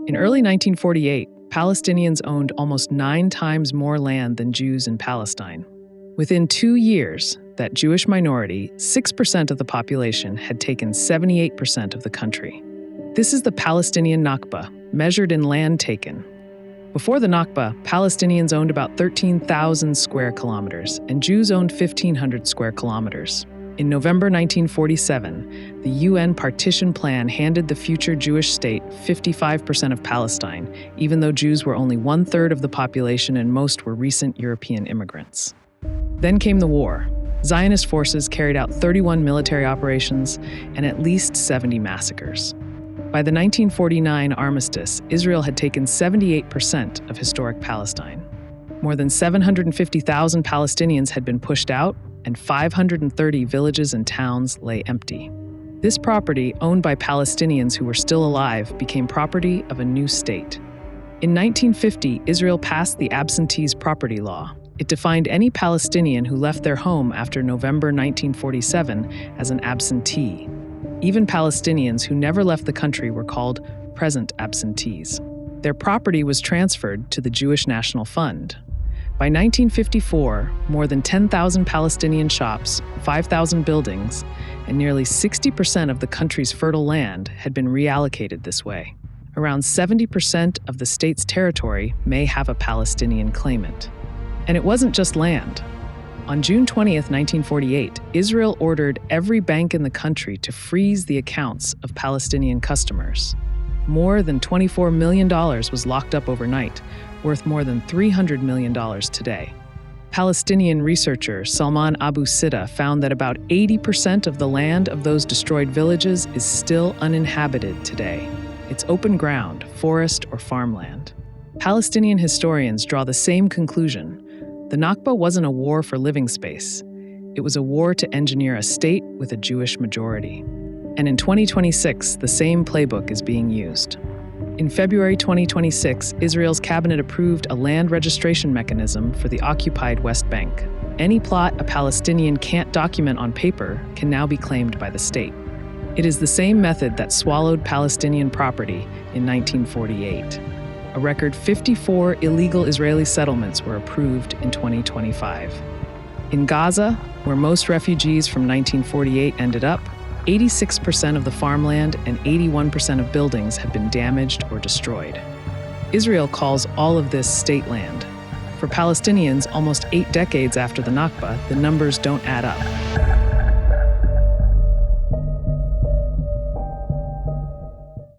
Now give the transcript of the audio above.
In early 1948, Palestinians owned almost 9 times more land than Jews in Palestine. Within 2 years, that Jewish minority, 6% of the population, had taken 78% of the country. This is the Palestinian Nakba, measured in land taken. Before the Nakba, Palestinians owned about 13,000 square kilometers, and Jews owned 1,500 square kilometers. In November 1947, the UN partition plan handed the future Jewish state 55% of Palestine, even though Jews were only 1/3 of the population and most were recent European immigrants. Then came the war. Zionist forces carried out 31 military operations and at least 70 massacres. By the 1949 armistice, Israel had taken 78% of historic Palestine. More than 750,000 Palestinians had been pushed out, and 530 villages and towns lay empty. This property, owned by Palestinians who were still alive, became property of a new state. In 1950, Israel passed the Absentees Property Law. It defined any Palestinian who left their home after November 1947 as an absentee. Even Palestinians who never left the country were called present absentees. Their property was transferred to the Jewish National Fund. By 1954, more than 10,000 Palestinian shops, 5,000 buildings, and nearly 60% of the country's fertile land had been reallocated this way. Around 70% of the state's territory may have a Palestinian claimant. And it wasn't just land. On June 20th, 1948, Israel ordered every bank in the country to freeze the accounts of Palestinian customers. More than $24 million was locked up overnight, worth more than $300 million today. Palestinian researcher Salman Abu Sida found that about 80% of the land of those destroyed villages is still uninhabited today. It's open ground, forest, or farmland. Palestinian historians draw the same conclusion. The Nakba wasn't a war for living space. It was a war to engineer a state with a Jewish majority. And in 2026, the same playbook is being used. In February 2026, Israel's cabinet approved a land registration mechanism for the occupied West Bank. Any plot a Palestinian can't document on paper can now be claimed by the state. It is the same method that swallowed Palestinian property in 1948. A record 54 illegal Israeli settlements were approved in 2025. In Gaza, where most refugees from 1948 ended up, 86% of the farmland and 81% of buildings have been damaged or destroyed. Israel calls all of this state land. For Palestinians, almost 8 decades after the Nakba, the numbers don't add up.